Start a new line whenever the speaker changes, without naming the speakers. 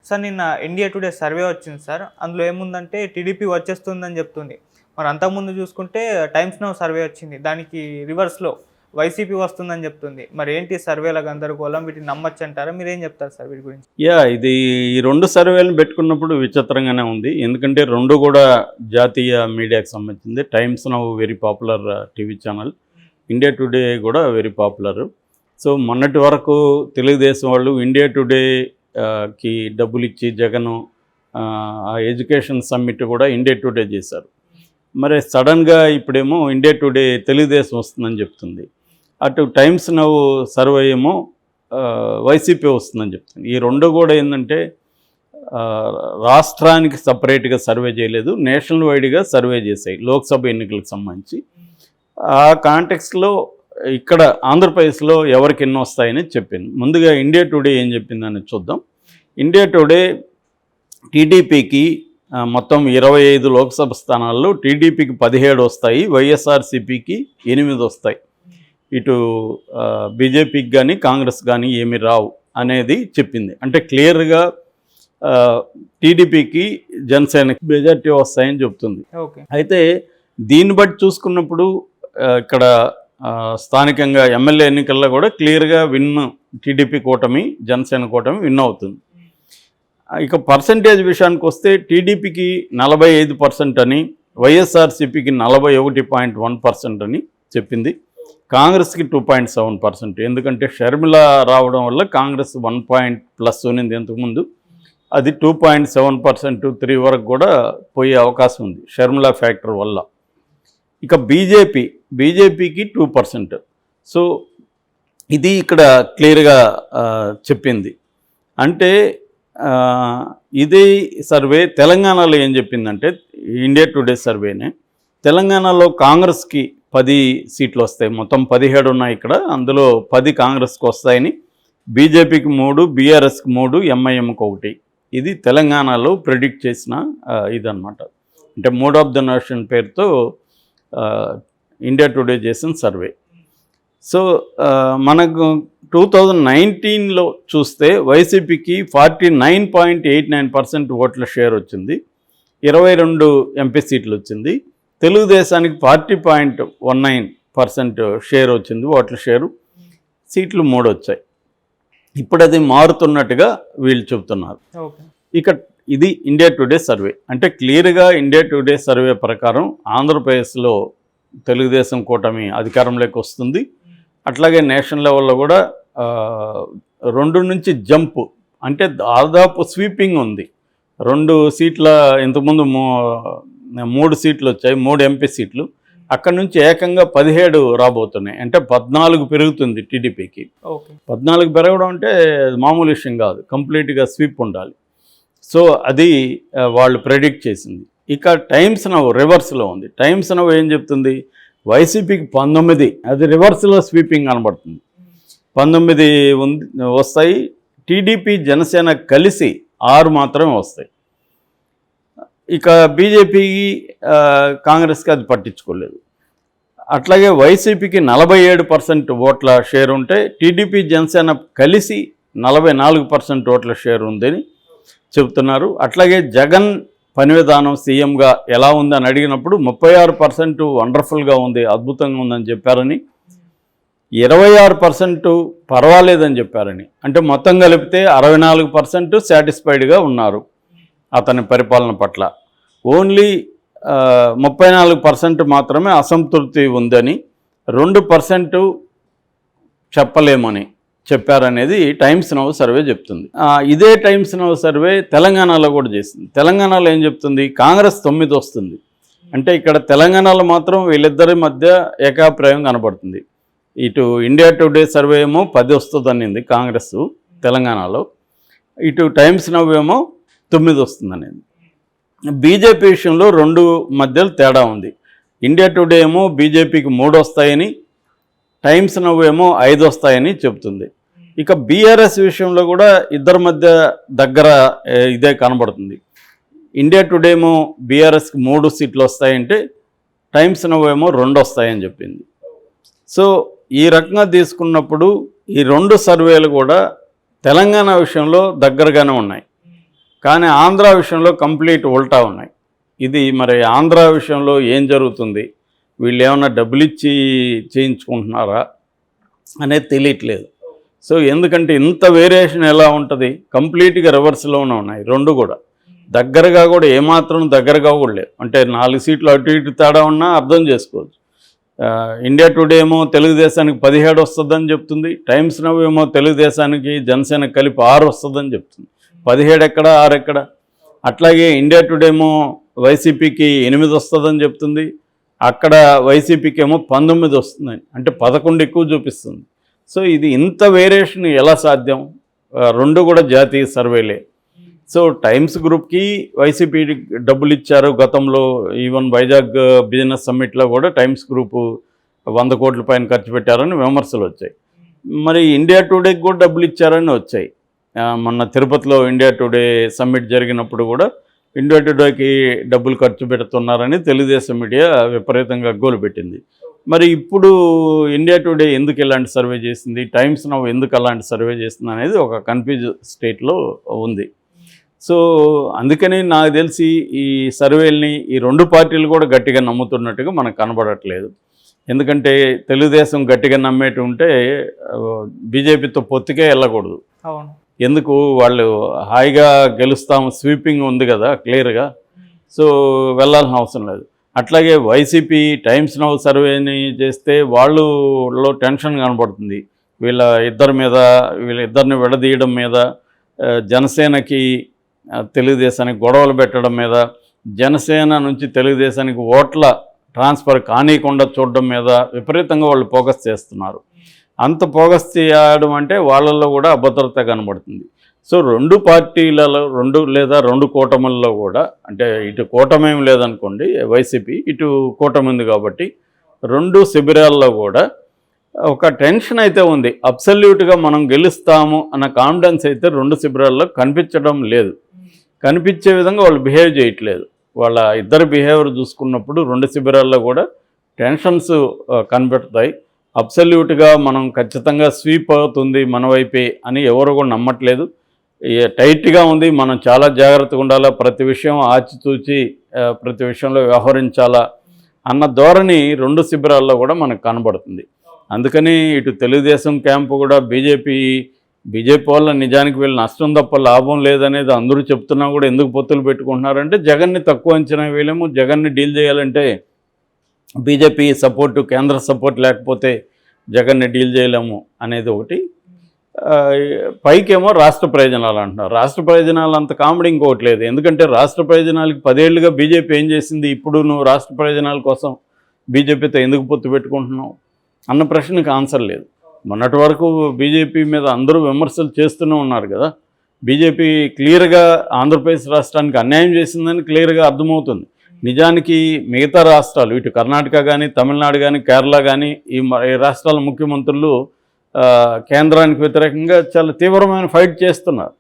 Sir నిన్న India today survey వచ్చింది sir. అందులో ఏముందంటే టీడీపీ వచ్చేస్తుందని చెప్తుంది. మరి అంతకుముందు చూసుకుంటే టైమ్స్ నౌ సర్వే వచ్చింది. దానికి రివర్స్‌లో వైసీపీ వస్తుందని చెప్తుంది. మరి ఏంటి సర్వేల గందరగోళం? వీటిని నమ్మొచ్చంటారా? మీరేం చెప్తారు సార్ వీటి గురించి?
ఇది ఈ 2 సర్వేలను పెట్టుకున్నప్పుడు విచిత్రంగానే ఉంది. ఎందుకంటే 2 కూడా జాతీయ మీడియాకి సంబంధించింది. Times now very popular TV channel. India today కూడా వెరీ పాపులర్. సో మొన్నటి వరకు తెలుగుదేశం వాళ్ళు ఇండియా టుడే కి డబ్బులు ఇచ్చి జగన్ ఆ ఎడ్యుకేషన్ సమ్మిట్ కూడా ఇండియా టుడే చేశారు. మరి సడన్గా ఇప్పుడేమో ఇండియా టుడే తెలుగుదేశం వస్తుందని చెప్తుంది. అటు టైమ్స్ నౌ సర్వే ఏమో వైసీపీ వస్తుందని చెప్తుంది. ఈ 2 కూడా ఏంటంటే రాష్ట్రానికి సపరేట్గా సర్వే చేయలేదు, నేషనల్ వైడ్గా సర్వే చేశాయి లోక్సభ ఎన్నికలకు సంబంధించి. ఆ కాంటెక్స్లో ఇక్కడ ఆంధ్రప్రదేశ్లో ఎవరికి ఎన్ని వస్తాయని చెప్పింది. ముందుగా ఇండియా టుడే ఏం చెప్పిందని చూద్దాం. ఇండియా టుడే టీడీపీకి మొత్తం 25 లోక్సభ స్థానాల్లో టీడీపీకి 17 వస్తాయి, వైఎస్ఆర్సీపీకి 8 వస్తాయి. ఇటు బీజేపీకి కానీ కాంగ్రెస్ కానీ ఏమి రావు అనేది చెప్పింది. అంటే క్లియర్గా టీడీపీకి జనసేనకి మెజార్టీ వస్తాయని చెప్తుంది. అయితే దీన్ని బట్టి చూసుకున్నప్పుడు ఇక్కడ స్థానికంగా ఎమ్మెల్యే ఎన్నికల్లో కూడా క్లియర్గా టీడీపీ కూటమి జనసేన కూటమి విన్ అవుతుంది. ఇక పర్సంటేజ్ విషయానికి వస్తే టీడీపీకి 45% అని, వైఎస్ఆర్సీపీకి 41.1% అని చెప్పింది. కాంగ్రెస్కి 2.7%. ఎందుకంటే షర్మిల రావడం వల్ల కాంగ్రెస్ 1+ ఉన్నింది ఇంతకుముందు, అది 2.7%, 3 వరకు కూడా పోయే అవకాశం ఉంది షర్మిల ఫ్యాక్టర్ వల్ల. ఇక బీజేపీకి 2%. సో ఇది ఇక్కడ క్లియర్గా చెప్పింది. అంటే ఇదే సర్వే తెలంగాణలో ఏం చెప్పిందంటే, ఇండియా టుడే సర్వేనే, తెలంగాణలో కాంగ్రెస్కి 10 సీట్లు వస్తాయి, మొత్తం 17 ఉన్నాయి ఇక్కడ, అందులో 10 కాంగ్రెస్కి వస్తాయని, బీజేపీకి 3, బీఆర్ఎస్కి 3, ఎంఐఎంకి 1. ఇది తెలంగాణలో ప్రెడిక్ట్ చేసిన ఇదన్నమాట. అంటే మూడ్ ఆఫ్ ద నేషన్ పేరుతో ఇండియా టుడే చేసిన సర్వే. సో మనకు 2019లో చూస్తే వైసీపీకి 49.89% ఓట్ల షేర్ వచ్చింది, 22 ఎంపీ సీట్లు వచ్చింది. తెలుగుదేశానికి 40.19% షేర్ వచ్చింది, ఓట్ల షేరు, సీట్లు 3 వచ్చాయి. ఇప్పుడు అది మారుతున్నట్టుగా వీళ్ళు చెబుతున్నారు. ఇక ఇది ఇండియా టుడే సర్వే. అంటే క్లియర్గా ఇండియా టుడే సర్వే ప్రకారం ఆంధ్రప్రదేశ్లో తెలుగుదేశం కూటమి అధికారంలోకి వస్తుంది. అట్లాగే నేషనల్ లెవెల్లో కూడా 2 నుంచి జంప్, అంటే దాదాపు స్వీపింగ్ ఉంది. 2 సీట్ల, ఇంతకుముందు 3 సీట్లు వచ్చాయి, 3 ఎంపీ సీట్లు, అక్కడి నుంచి ఏకంగా 17 రాబోతున్నాయి. అంటే 14 పెరుగుతుంది టీడీపీకి. 14 పెరగడం అంటే మామూలు విషయం కాదు, కంప్లీట్గా స్వీప్ ఉండాలి. సో అది వాళ్ళు ప్రెడిక్ట్ చేసింది. ఇక టైమ్స్ నౌ రివర్స్లో ఉంది. టైమ్స్ నౌ ఏం చెప్తుంది, వైసీపీకి 19, అది రివర్స్లో స్వీపింగ్ కనబడుతుంది, 19 వస్తాయి. టీడీపీ జనసేన కలిసి 6 మాత్రమే వస్తాయి. ఇక బీజేపీకి కాంగ్రెస్కి అది పట్టించుకోలేదు. అట్లాగే వైసీపీకి 47% ఓట్ల షేర్ ఉంటే, టీడీపీ జనసేన కలిసి 44% ఓట్ల షేర్ ఉందని చెబుతున్నారు. అట్లాగే జగన్ పని విధానం సీఎంగా ఎలా ఉందని అడిగినప్పుడు 36% వండర్ఫుల్గా ఉంది, అద్భుతంగా ఉందని చెప్పారని, 26% పర్వాలేదని చెప్పారని. అంటే మొత్తం కలిపితే 64% సాటిస్ఫైడ్గా ఉన్నారు అతని పరిపాలన పట్ల. ఓన్లీ 34% మాత్రమే అసంతృప్తి ఉందని, 2% చెప్పలేమని చెప్పారనేది టైమ్స్ నౌ సర్వే చెప్తుంది. ఇదే టైమ్స్ నౌ సర్వే తెలంగాణలో కూడా చేసింది. తెలంగాణలో ఏం చెప్తుంది, కాంగ్రెస్ 9 వస్తుంది. అంటే ఇక్కడ తెలంగాణలో మాత్రం వీళ్ళిద్దరి మధ్య ఏకాభిప్రాయం కనబడుతుంది. ఇటు ఇండియా టుడే సర్వే ఏమో 10 వస్తుందనింది కాంగ్రెస్ తెలంగాణలో, ఇటు టైమ్స్ నౌ ఏమో 9 వస్తుందనేది. బీజేపీ విషయంలో 2 మధ్యలో తేడా ఉంది. ఇండియా టుడే ఏమో బీజేపీకి 3 వస్తాయని, టైమ్స్ నౌ ఏమో 5 వస్తాయని చెబుతుంది. ఇక బీఆర్ఎస్ విషయంలో కూడా ఇద్దరి మధ్య దగ్గర ఇదే కనబడుతుంది. ఇండియా టుడే ఏమో బీఆర్ఎస్కి 3 సీట్లు వస్తాయంటే, టైమ్స్ నౌ ఏమో 2 వస్తాయని చెప్పింది. సో ఈ రకంగా తీసుకున్నప్పుడు ఈ 2 సర్వేలు కూడా తెలంగాణ విషయంలో దగ్గరగానే ఉన్నాయి. కానీ ఆంధ్ర విషయంలో కంప్లీట్ ఉల్టా ఉన్నాయి. ఇది మరి ఆంధ్ర విషయంలో ఏం జరుగుతుంది, వీళ్ళు ఏమన్నా డబ్బులు ఇచ్చి చేయించుకుంటున్నారా అనేది తెలియట్లేదు. సో ఎందుకంటే ఇంత వేరియేషన్ ఎలా ఉంటుంది, కంప్లీట్గా రివర్స్లోనే ఉన్నాయి రెండు కూడా. దగ్గరగా కూడా ఏమాత్రం దగ్గరగా కూడా లేవు. అంటే 4 సీట్లు అటు ఇటు తేడా ఉన్నా అర్థం చేసుకోవచ్చు. ఇండియా టుడే ఏమో తెలుగుదేశానికి 17 వస్తుందని చెప్తుంది, టైమ్స్ నవ్ ఏమో తెలుగుదేశానికి జనసేన కలిపి 6 వస్తుందని చెప్తుంది. 17 ఎక్కడ 6 ఎక్కడ? అట్లాగే ఇండియా టుడే ఏమో వైసీపీకి 8 వస్తుందని చెప్తుంది, అక్కడ వైసీపీకి ఏమో 19 వస్తుందని, అంటే 11 ఎక్కువ చూపిస్తుంది. సో ఇది ఇంత వేరియేషన్ ఎలా సాధ్యం? రెండు కూడా జాతీయ సర్వేలే. సో టైమ్స్ గ్రూప్కి వైసీపీ డబ్బులు ఇచ్చారు గతంలో. ఈవెన్ వైజాగ్ బిజినెస్ సమ్మిట్లో కూడా టైమ్స్ గ్రూపు 100 కోట్ల పైన ఖర్చు పెట్టారని విమర్శలు వచ్చాయి. మరి ఇండియా టుడేకి కూడా డబ్బులు ఇచ్చారని వచ్చాయి. మొన్న తిరుపతిలో ఇండియా టుడే సమ్మిట్ జరిగినప్పుడు కూడా ఇండియా టుడేకి డబ్బులు ఖర్చు పెడుతున్నారని తెలుగుదేశం మీడియా విపరీతంగా గగ్గోలు పెట్టింది. మరి ఇప్పుడు ఇండియా టుడే ఎందుకు ఇలాంటి సర్వే చేసింది, టైమ్స్ నవ్ ఎందుకు అలాంటి సర్వే చేస్తుంది అనేది ఒక కన్ఫ్యూజ్ స్టేట్లో ఉంది. సో అందుకని నాకు తెలిసి ఈ సర్వేల్ని ఈ రెండు పార్టీలు కూడా గట్టిగా నమ్ముతున్నట్టుగా మనకు కనబడట్లేదు. ఎందుకంటే తెలుగుదేశం గట్టిగా నమ్మేటి ఉంటే బీజేపీతో పొత్తుకే వెళ్ళకూడదు.
అవును,
ఎందుకు, వాళ్ళు హాయిగా గెలుస్తాము, స్వీపింగ్ ఉంది కదా క్లియర్గా, సో వెళ్ళాల్సిన అవసరం లేదు. అట్లాగే వైసీపీ టైమ్స్ నవ్ సర్వేని చేస్తే వాళ్ళలో టెన్షన్ కనబడుతుంది. వీళ్ళిద్దరిని విడదీయడం మీద, జనసేనకి తెలుగుదేశానికి గొడవలు పెట్టడం మీద, జనసేన నుంచి తెలుగుదేశానికి ఓట్ల ట్రాన్స్ఫర్ కానీయకుండా చూడడం మీద విపరీతంగా వాళ్ళు ఫోకస్ చేస్తున్నారు. అంత ఫోకస్ చేయడం అంటే వాళ్ళల్లో కూడా అభద్రత కనబడుతుంది. సో రెండు పార్టీలలో రెండు కూటములలో కూడా, అంటే ఇటు కూటమేం లేదనుకోండి వైసీపీ, ఇటు కూటమి ఉంది కాబట్టి రెండు శిబిరాల్లో కూడా ఒక టెన్షన్ అయితే ఉంది. అబ్సల్యూట్గా మనం గెలుస్తాము అన్న కాన్ఫిడెన్స్ అయితే రెండు శిబిరాల్లో కనిపించడం లేదు. కనిపించే విధంగా వాళ్ళు బిహేవ్ చేయట్లేదు. వాళ్ళ ఇద్దరు బిహేవియర్ చూసుకున్నప్పుడు రెండు శిబిరాల్లో కూడా టెన్షన్స్ కనిపెడతాయి. అబ్సల్యూట్గా మనం ఖచ్చితంగా స్వీప్ అవుతుంది మన వైపే అని ఎవరు కూడా నమ్మట్లేదు. టైట్గా ఉంది, మనం చాలా జాగ్రత్తగా ఉండాలా, ప్రతి విషయం ఆచితూచి ప్రతి విషయంలో వ్యవహరించాలా అన్న ధోరణి రెండు శిబిరాల్లో కూడా మనకు కనబడుతుంది. అందుకని ఇటు తెలుగుదేశం క్యాంపు కూడా బీజేపీ వల్ల నిజానికి వీళ్ళు నష్టం తప్ప లాభం లేదనేది అందరూ చెప్తున్నా కూడా ఎందుకు పొత్తులు పెట్టుకుంటున్నారంటే జగన్ని తక్కువ అంచనా వేయలేము, జగన్ని డీల్ చేయాలంటే బీజేపీ సపోర్టు, కేంద్ర సపోర్ట్ లేకపోతే జగన్ని డీల్ చేయలేము అనేది ఒకటి. పైకేమో రాష్ట్ర ప్రయోజనాలు అంటున్నారు. రాష్ట్ర ప్రయోజనాలు అంత కామెడీ ఇంకోటి లేదు. ఎందుకంటే రాష్ట్ర ప్రయోజనాలకి 10 ఏళ్ళుగా బీజేపీ ఏం చేసింది, ఇప్పుడు నువ్వు రాష్ట్ర ప్రయోజనాల కోసం బీజేపీతో ఎందుకు పొత్తు పెట్టుకుంటున్నావు అన్న ప్రశ్నకు ఆన్సర్ లేదు. మొన్నటి వరకు బీజేపీ మీద అందరూ విమర్శలు చేస్తూనే ఉన్నారు కదా. బీజేపీ క్లియర్గా ఆంధ్రప్రదేశ్ రాష్ట్రానికి అన్యాయం చేసిందని క్లియర్గా అర్థమవుతుంది. నిజానికి మిగతా రాష్ట్రాలు, ఇటు కర్ణాటక కానీ, తమిళనాడు కానీ, కేరళ కానీ, ఈ రాష్ట్రాల ముఖ్యమంత్రులు కేంద్రానికి వ్యతిరేకంగా చాలా తీవ్రమైన ఫైట్ చేస్తున్నారు.